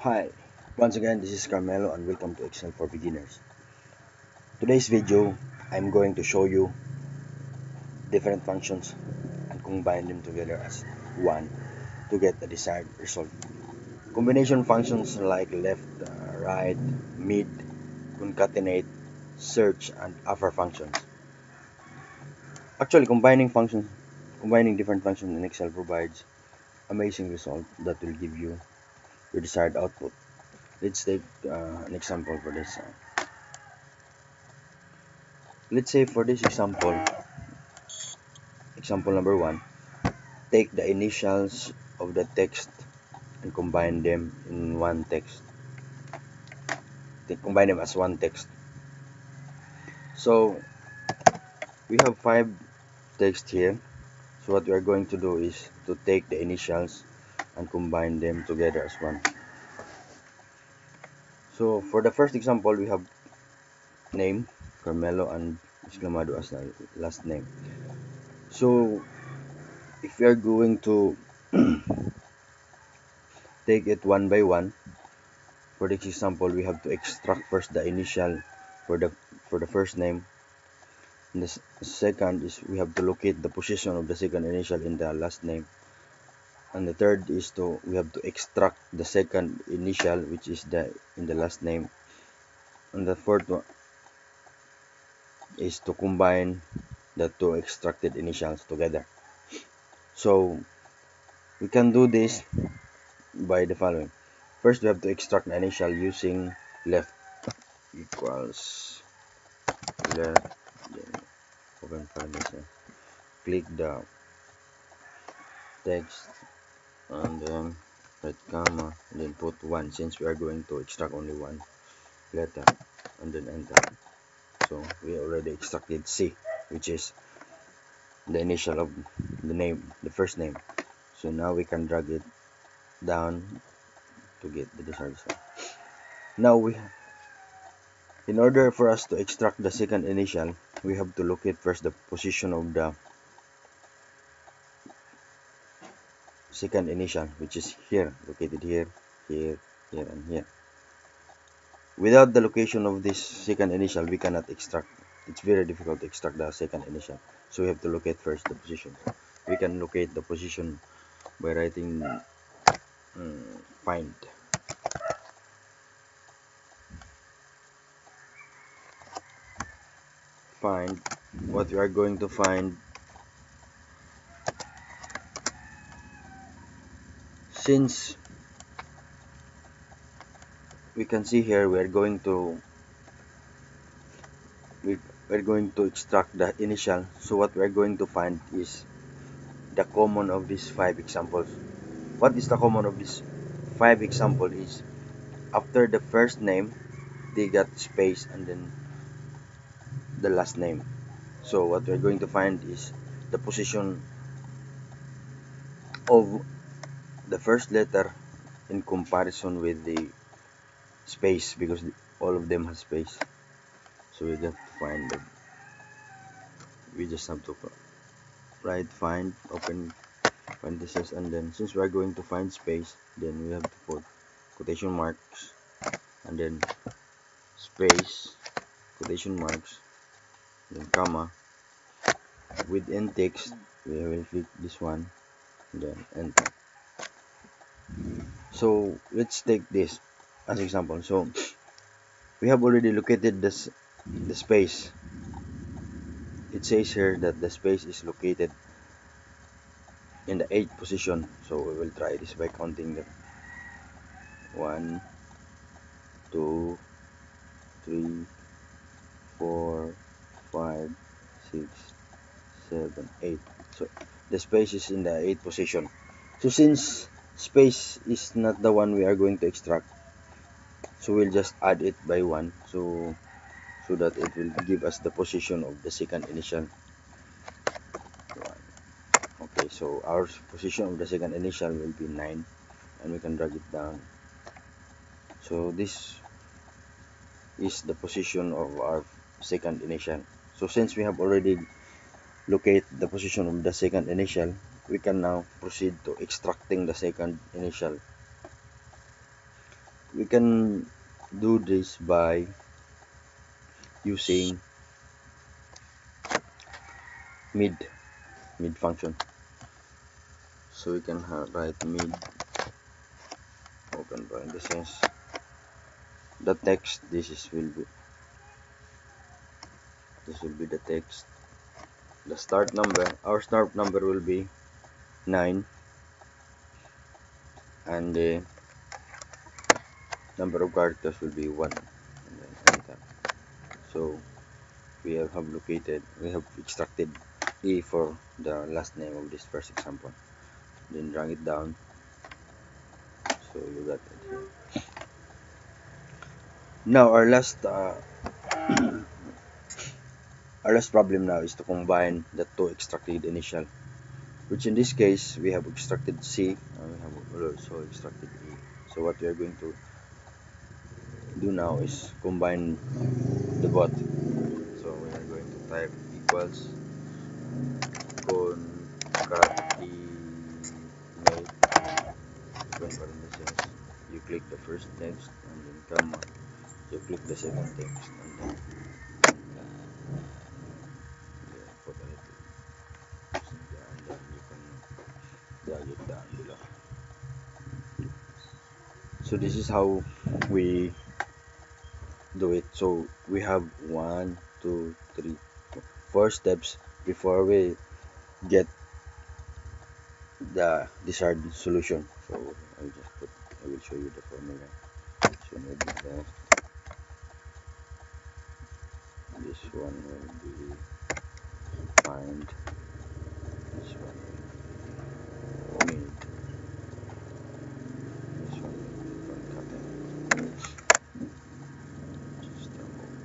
Hi, once again this is Carmelo and welcome to Excel for Beginners. Today's video, I'm going to show you different functions and combine them together as one to get the desired result. Combination functions like left, right, mid, concatenate, search, and upper functions. Actually, combining different functions in Excel provides amazing result that will give you your desired output. Let's take an example for this. Let's say for this example number one, take the initials of the text and combine them in one text. Combine them as one text. So we have 5 texts here. So what we are going to do is to take the initials and combine them together as one. So for the first example, we have name, Carmelo, and Exclamado as the last name. So if we are going to take it one by one, for this example, we have to extract first the initial for the first name. And the second is we have to locate the position of the second initial in the last name. And the third is we have to extract the second initial, which is in the last name. And the fourth one is to combine the two extracted initials together. So we can do this by the following. First, we have to extract the initial using left equals left. Then open parenthesis. Click the text and then write comma and then put 1 since we are going to extract only one letter and then enter. So we already extracted C, which is the initial of the name, the first name. So now we can drag it down to get the desired result. Now in order for us to extract the second initial, we have to locate first the position of the second initial, which is here, located here, here, here, and here. Without the location of this second initial, we cannot extract. It's very difficult to extract the second initial. So we have to locate first the position. We can locate the position by writing find. Find. What we are going to find, since we can see here, we're going to extract the initial. So what we're going to find is the common of these 5 examples. What is the common of these 5 examples is after the first name they got space and then the last name. So what we're going to find is the position of the first letter in comparison with the space, because all of them has space. So we have to find them. We just have to write find, open parentheses, and then since we are going to find space, then we have to put quotation marks and then space, quotation marks, then comma. Within text, we will click this one, then enter. So let's take this as example. So we have already located the space. It says here that the space is located in the 8th position. So we will try this by counting them. 1, 2, 3, 4, 5, 6, 7, 8. So the space is in the 8th position. So since space is not the one we are going to extract, so we'll just add it by 1 so that it will give us the position of the second initial. Okay, so our position of the second initial will be 9 and we can drag it down. So this is the position of our second initial. So since we have already located the position of the second initial, we can now proceed to extracting the second initial. we can do this by using mid function. So we can write mid open parenthesis the text. This will be the text. The start number, our start number will be 9, and the number of characters will be 1, and then enter. So we have extracted A for the last name of this first example. Then drag it down, so you got it here. Now our last problem now is to combine the two extracted initial, which in this case we have extracted C and we have also extracted E. So what we are going to do now is combine the both. So we are going to type equals concatenate open parentheses. You click the first text and then comma. You click the second text and then put a little there, and then you can drag it down below. So this is how we do it. So we have 1, 2, 3, 4 steps before we get the desired solution. So I will show you the formula. So maybe left, this one will be find, this one will be mid, this one will be concatenate. Just a moment.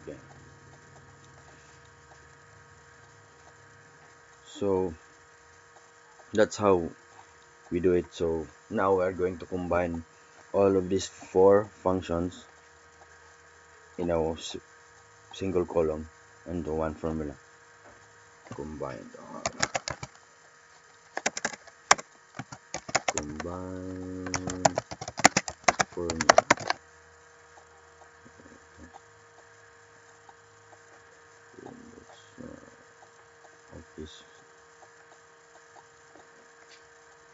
Okay. So that's how we do it. So now we are going to combine all of these 4 functions in a single column into one formula. Combine formula.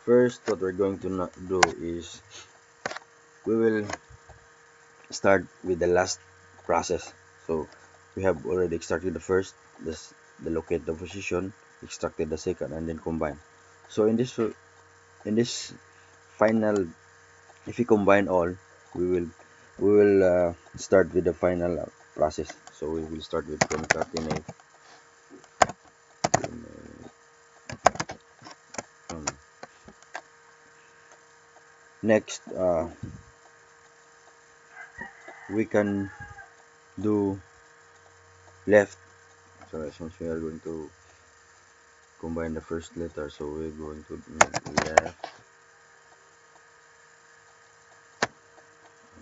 First, what we're going to do is we will start with the last process. So we have already extracted the first, the locate the position, extracted the second, and then combine. So in this final, if we combine all, we will start with the final process. So we will start with concatenate. Next, we can do left. So since we are going to combine the first letter, so we're going to make left.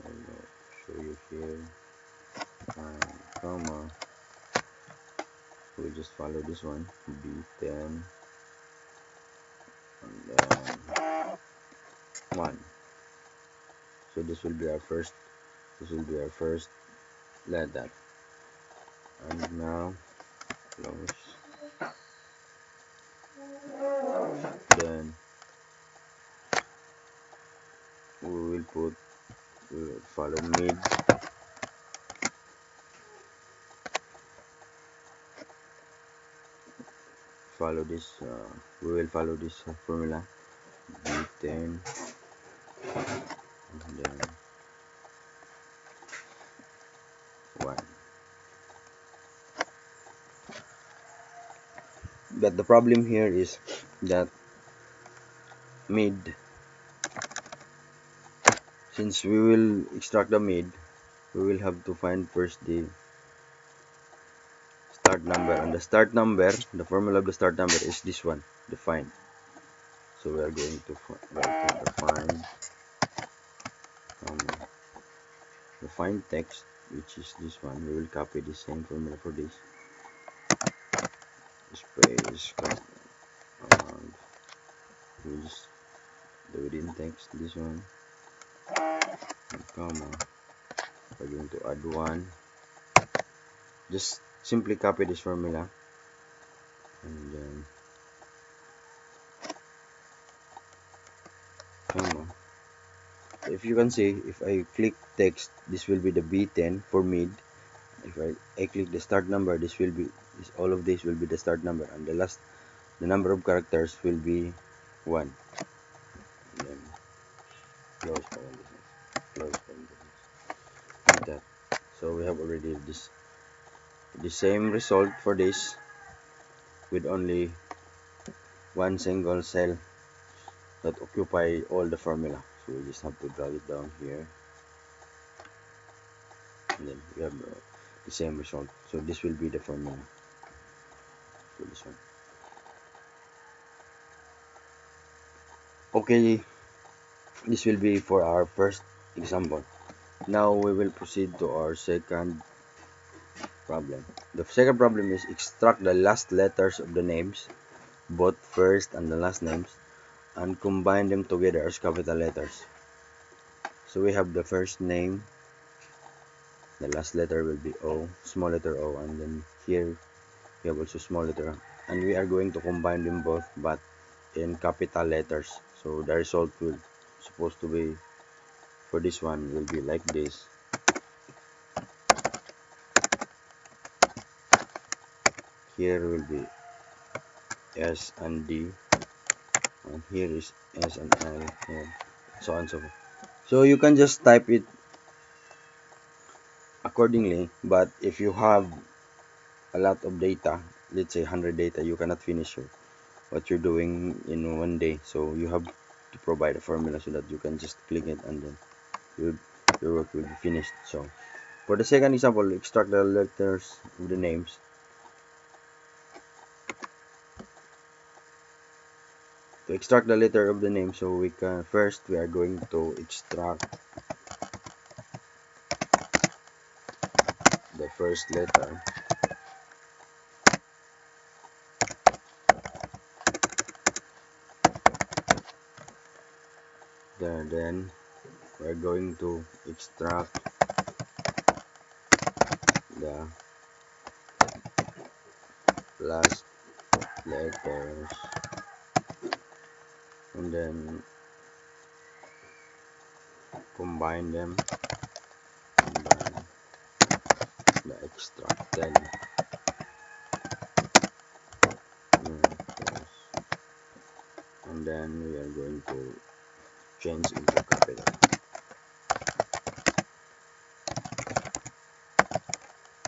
I will show you here, and comma. We'll just follow this one, B10, and then 1. So this will be our first letter. And now close. Then we will follow mid. We will follow this formula, B10, and then 1. But the problem here is that mid, since we will extract the mid, we will have to find first the start number, and the start number, the formula of the start number is this one, define. So we are going to define text, which is this one. We will copy the same formula for this. Space, and we just So within text, this one, and comma, we're going to add 1. Just simply copy this formula, and then comma. So if you can see, if I click text, this will be the B10 for mid. If I click the start number, this will be all of this will be the start number, and the number of characters will be 1. And then close parentheses, close parentheses, like that. So we have already the same result for this with only one single cell that occupy all the formula. So we just have to drag it down here, and then we have the same result. So this will be the formula for this one. Okay, this will be for our first example. Now we will proceed to our second problem. The second problem is extract the last letters of the names, both first and the last names, and combine them together as capital letters. So we have the first name, the last letter will be O, small letter O, and then here we have also small letter, and we are going to combine them both but in capital letters. So the result will supposed to be for this one will be like this. Here will be S and D, and here is S and L, and so on and so forth. So you can just type it accordingly, but if you have a lot of data, let's say 100 data, you cannot finish what you're doing in one day. So you have to provide a formula so that you can just click it and then your work will be finished. So for the second example, extract the letters of the names. To extract the letter of the name, so we are going to extract the first letter. Then we're going to extract the last letters, and then combine them, combine the extracted letters, and then we are going to change into capital.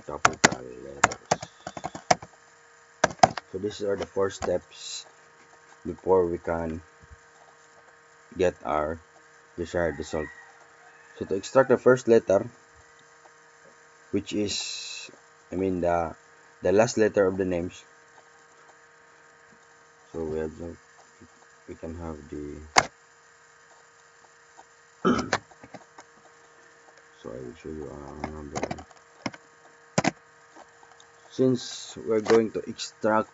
Capital letters. So these are the 4 steps before we can get our desired result. So to extract the first letter, which is the last letter of the names, so we can have the so I will show you another. Since we're going to extract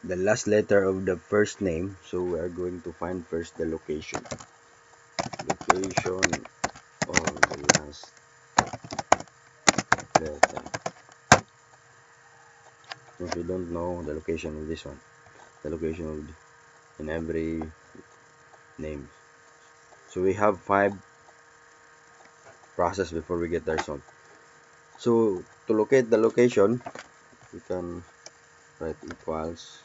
the last letter of the first name, so we are going to find first the location of the last letter. If you don't know the location of this one, the location of in every name, so we have 5 process before we get the result. So to locate the location, we can write equals,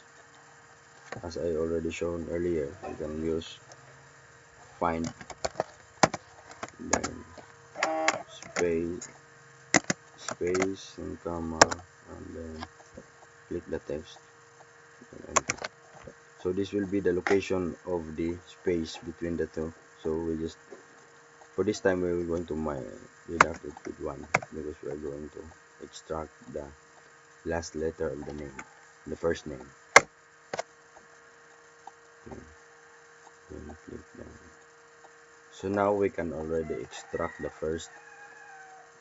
as I already shown earlier. We can use find, then space and comma, and then click the text and enter. So this will be the location of the space between the two. So we just, for this time, we're going to deduct it with 1 because we are going to extract the last letter of the name, the first name. Okay. Then click down. So now we can already extract the first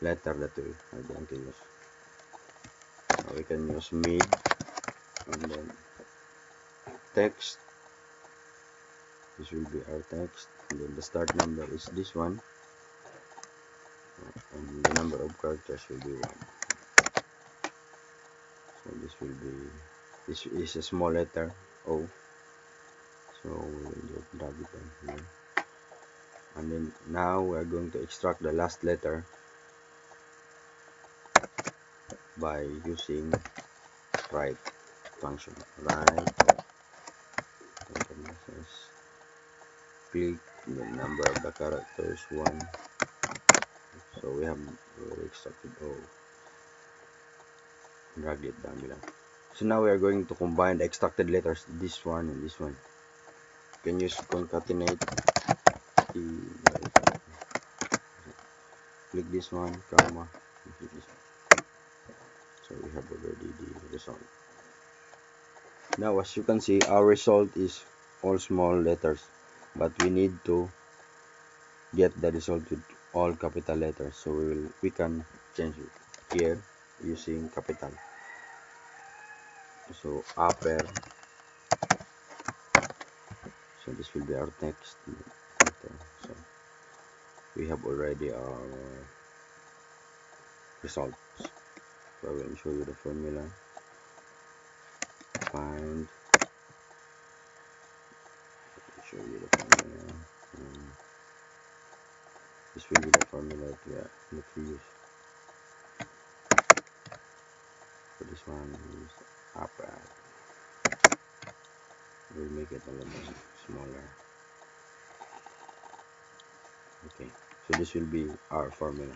letter that we are going to use. Now we can use mid, and then text, This will be our text, and then the start number is this one, and the number of characters will be 1. So this is a small letter O, so we will just drag it on here, and then now we are going to extract the last letter by using write function. Write, click the number of the characters 1. So we have extracted O. Drag it down below. So now we are going to combine the extracted letters, this one and this one. You can use concatenate click this one, comma, click this one. So we have already the result. Now as you can see, our result is all small letters, but we need to get the result with all capital letters. So we can change it here using capital. So upper. So this will be our text. So we have already our results. So I will show you the formula. Find. Show you the formula. This will be the formula that we use. For this one is upper. We'll make it a little bit smaller. Okay, so this will be our formula.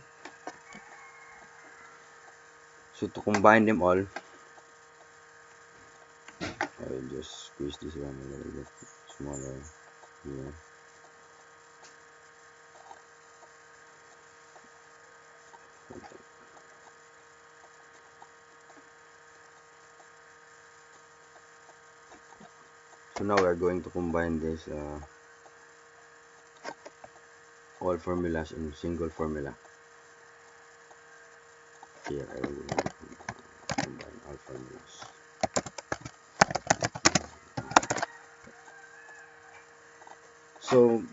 So to combine them all, I will just squeeze this one a little bit smaller here. So now we are going to combine this all formulas in single formula. Here I will combine all formulas. So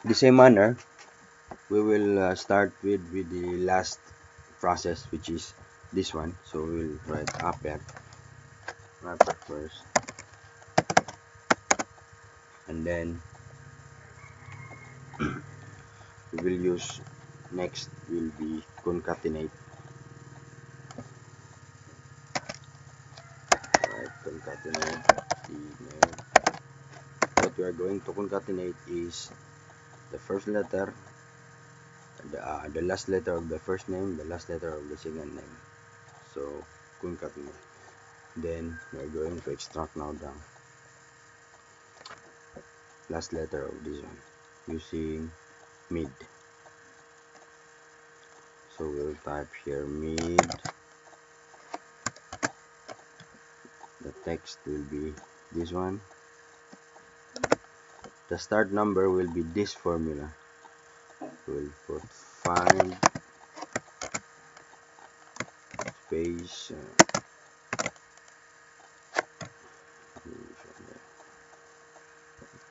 the same manner, we will start with the last process, which is this one. So we will write upper first, and then we will use next will be concatenate. Right, concatenate. What we are going to concatenate is the first letter, the last letter of the first name, the last letter of the second name. So concatenate. Then we are going to extract now the last letter of this one using mid. So we'll type here mid. The text will be this one. The start number will be this formula. We'll put find space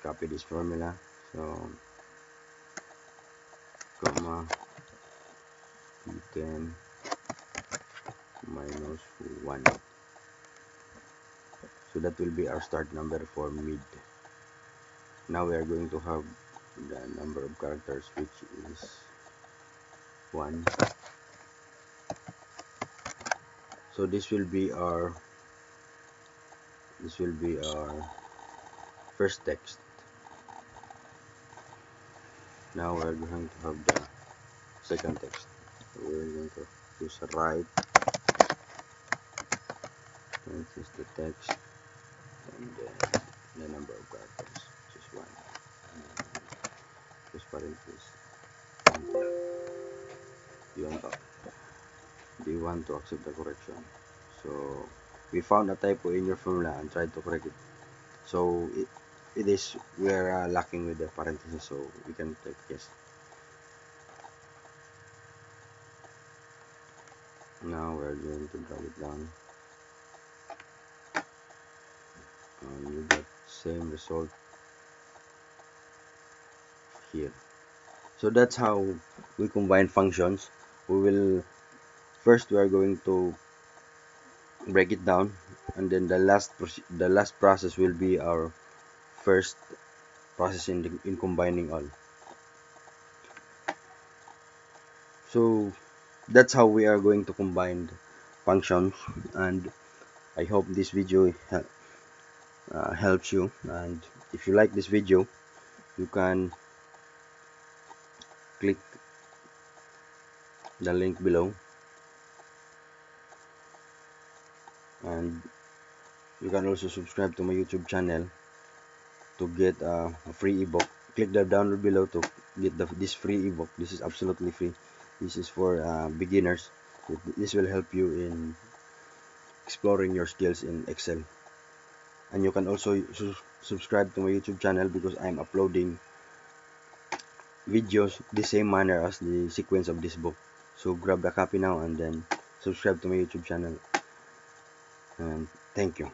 copy this formula. So comma P10 minus 1. So that will be our start number for mid. Now we are going to have the number of characters, which is 1. So this will be our first text. Now we are going to have the second text. So we are going to use write. This is the text, and then the number of characters, which is 1. This parenthesis. Do you want to accept the correction? So we found a typo in your formula and tried to correct it. So it is we are lacking with the parenthesis, so we can type yes. Now we are going to drag it down, and you get same result here. So that's how we combine functions. We will first we are going to break it down, and then the last process will be our first process in combining all. So that's how we are going to combine functions, and I hope this video helps you. And if you like this video, you can click the link below, and you can also subscribe to my YouTube channel to get a free ebook. Click the download below to get this free ebook. This is absolutely free. This is for beginners. This will help you in exploring your skills in Excel. And you can also subscribe to my YouTube channel because I'm uploading videos the same manner as the sequence of this book. So grab a copy now and then subscribe to my YouTube channel. And thank you.